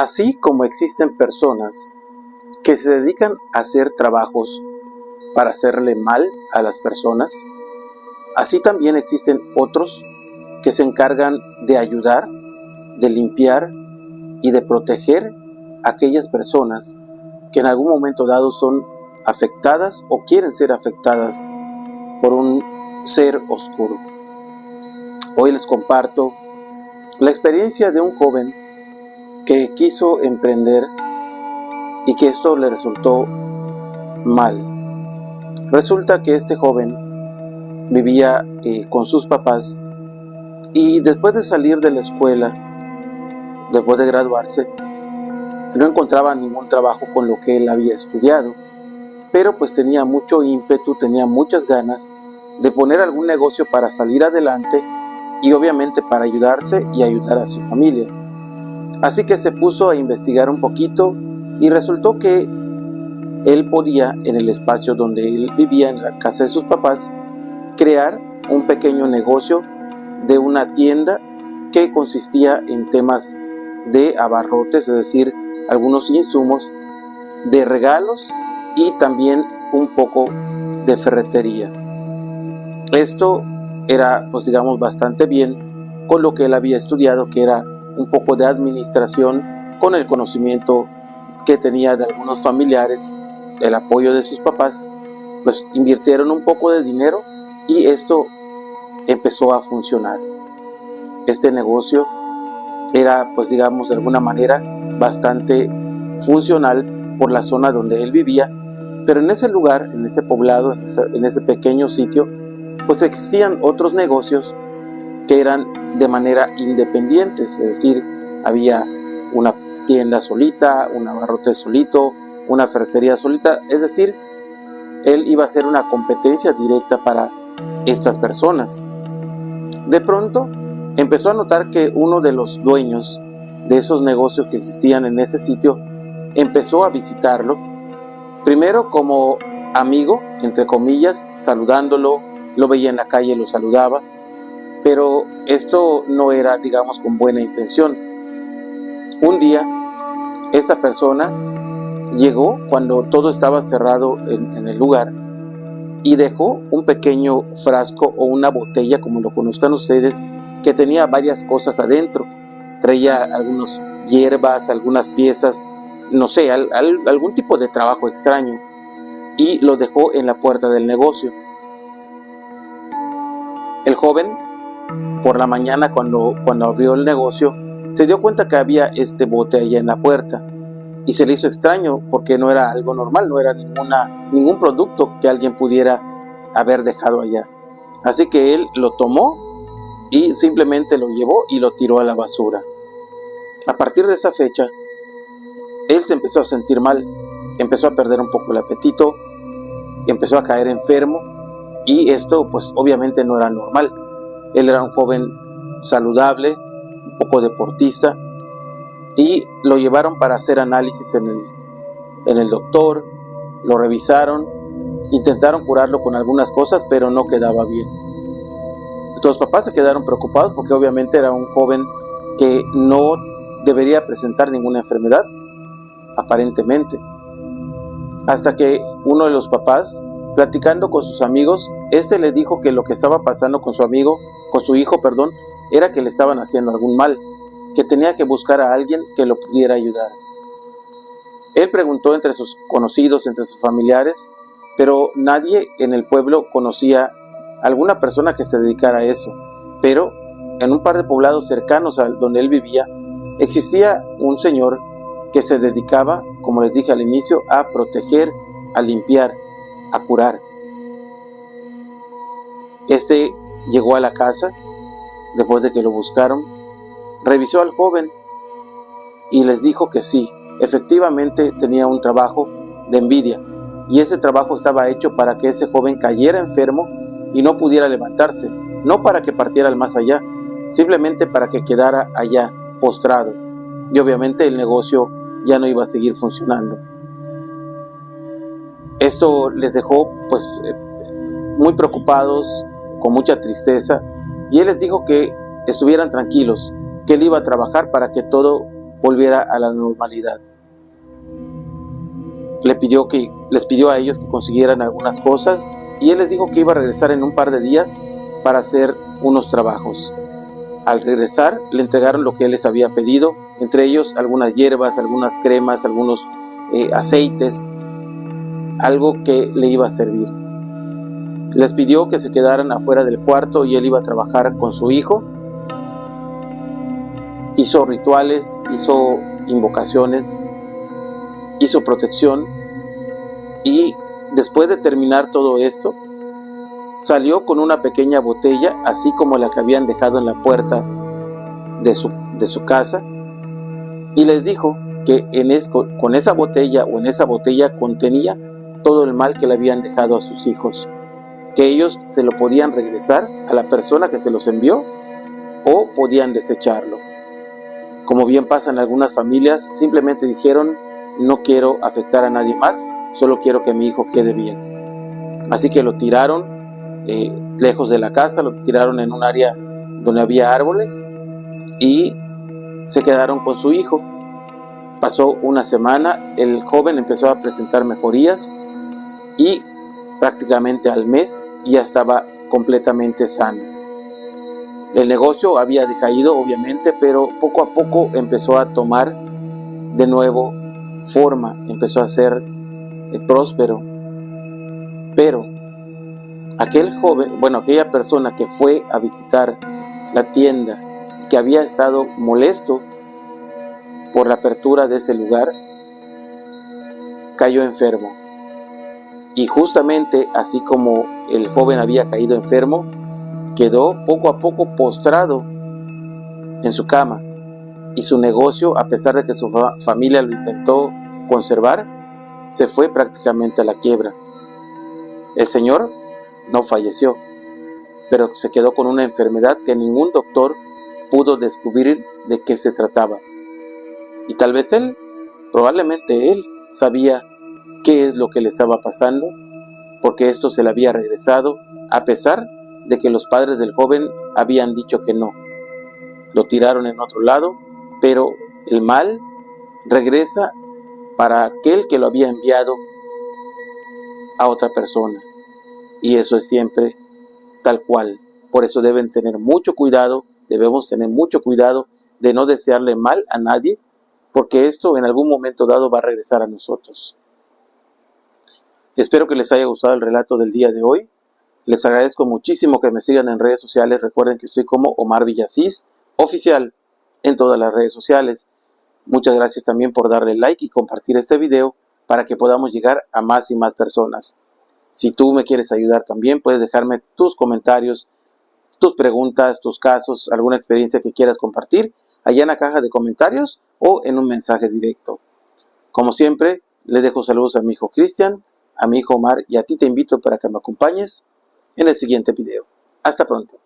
Así como existen personas que se dedican a hacer trabajos para hacerle mal a las personas, así también existen otros que se encargan de ayudar, de limpiar y de proteger a aquellas personas que en algún momento dado son afectadas o quieren ser afectadas por un ser oscuro. Hoy les comparto la experiencia de un joven que quiso emprender y que esto le resultó mal. Resulta que este joven vivía con sus papás y después de salir de la escuela, después de graduarse, no encontraba ningún trabajo con lo que él había estudiado, pero pues tenía mucho ímpetu, tenía muchas ganas de poner algún negocio para salir adelante y obviamente para ayudarse y ayudar a su familia. Así que se puso a investigar un poquito y resultó que él podía, en el espacio donde él vivía, en la casa de sus papás, crear un pequeño negocio de una tienda que consistía en temas de abarrotes, es decir, algunos insumos, de regalos y también un poco de ferretería. Esto era, pues digamos, bastante bien con lo que él había estudiado, que era un poco de administración, con el conocimiento que tenía de algunos familiares, el apoyo de sus papás, pues invirtieron un poco de dinero y esto empezó a funcionar. Este negocio era, pues digamos, de alguna manera bastante funcional por la zona donde él vivía, pero en ese lugar, en ese poblado, en ese pequeño sitio, pues existían otros negocios que eran de manera independiente, es decir, había una tienda solita, un abarrote solito, una ferretería solita, es decir, él iba a ser una competencia directa para estas personas. De pronto empezó a notar que uno de los dueños de esos negocios que existían en ese sitio empezó a visitarlo, primero como amigo, entre comillas, saludándolo, lo veía en la calle, lo saludaba, pero esto no era, digamos, con buena intención. Un día, esta persona llegó cuando todo estaba cerrado en el lugar y dejó un pequeño frasco o una botella, como lo conozcan ustedes, que tenía varias cosas adentro. Traía algunas hierbas, algunas piezas, no sé, algún tipo de trabajo extraño, y lo dejó en la puerta del negocio. El joven, por la mañana, cuando abrió el negocio, se dio cuenta que había este bote allá en la puerta y se le hizo extraño porque no era algo normal, no era ningún producto que alguien pudiera haber dejado allá. Así que él lo tomó y simplemente lo llevó y lo tiró a la basura. A partir de esa fecha, él se empezó a sentir mal, empezó a perder un poco el apetito, empezó a caer enfermo y esto pues obviamente no era normal. Él era un joven saludable, un poco deportista, y lo llevaron para hacer análisis en el doctor, lo revisaron, intentaron curarlo con algunas cosas, pero no quedaba bien. Los papás se quedaron preocupados porque obviamente era un joven que no debería presentar ninguna enfermedad, aparentemente. Hasta que uno de los papás, platicando con sus amigos, le dijo que lo que estaba pasando con su hijo, era que le estaban haciendo algún mal, que tenía que buscar a alguien que lo pudiera ayudar. Él preguntó entre sus conocidos, entre sus familiares, pero nadie en el pueblo conocía a alguna persona que se dedicara a eso. Pero en un par de poblados cercanos a donde él vivía, existía un señor que se dedicaba, como les dije al inicio, a proteger, a limpiar, a curar. Llegó a la casa, después de que lo buscaron, revisó al joven y les dijo que sí, efectivamente tenía un trabajo de envidia, y ese trabajo estaba hecho para que ese joven cayera enfermo y no pudiera levantarse, no para que partiera al más allá, simplemente para que quedara allá postrado, y obviamente el negocio ya no iba a seguir funcionando. Esto les dejó pues muy preocupados, con mucha tristeza, y él les dijo que estuvieran tranquilos, que él iba a trabajar para que todo volviera a la normalidad. Les pidió a ellos que consiguieran algunas cosas y él les dijo que iba a regresar en un par de días para hacer unos trabajos. Al regresar le entregaron lo que él les había pedido, entre ellos algunas hierbas, algunas cremas, algunos aceites, algo que le iba a servir. Les pidió que se quedaran afuera del cuarto y él iba a trabajar con su hijo. Hizo rituales, hizo invocaciones, hizo protección y después de terminar todo esto, salió con una pequeña botella, así como la que habían dejado en la puerta de su casa, y les dijo que con esa botella o en esa botella contenía todo el mal que le habían dejado a sus hijos, que ellos se lo podían regresar a la persona que se los envió o podían desecharlo. Como bien pasa en algunas familias, simplemente dijeron: no quiero afectar a nadie más, solo quiero que mi hijo quede bien. Así que lo tiraron lejos de la casa, lo tiraron en un área donde había árboles y se quedaron con su hijo. Pasó una semana, el joven empezó a presentar mejorías y prácticamente al mes ya estaba completamente sano. El negocio había decaído, obviamente, pero poco a poco empezó a tomar de nuevo forma, empezó a ser próspero. Pero aquella persona que fue a visitar la tienda, que había estado molesto por la apertura de ese lugar, cayó enfermo. Y justamente así como el joven había caído enfermo, quedó poco a poco postrado en su cama, y su negocio, a pesar de que su familia lo intentó conservar, se fue prácticamente a la quiebra. El señor no falleció, pero se quedó con una enfermedad que ningún doctor pudo descubrir de qué se trataba. Y tal vez probablemente él sabía qué es lo que le estaba pasando, porque esto se le había regresado, a pesar de que los padres del joven habían dicho que no. Lo tiraron en otro lado, pero el mal regresa para aquel que lo había enviado a otra persona. Y eso es siempre tal cual. Por eso debemos tener mucho cuidado de no desearle mal a nadie, porque esto en algún momento dado va a regresar a nosotros. Espero que les haya gustado el relato del día de hoy. Les agradezco muchísimo que me sigan en redes sociales. Recuerden que estoy como Omar Villasís Oficial en todas las redes sociales. Muchas gracias también por darle like y compartir este video para que podamos llegar a más y más personas. Si tú me quieres ayudar también, puedes dejarme tus comentarios, tus preguntas, tus casos, alguna experiencia que quieras compartir allá en la caja de comentarios o en un mensaje directo. Como siempre, les dejo saludos a mi hijo Cristian, a mi hijo Omar, y a ti te invito para que me acompañes en el siguiente video. Hasta pronto.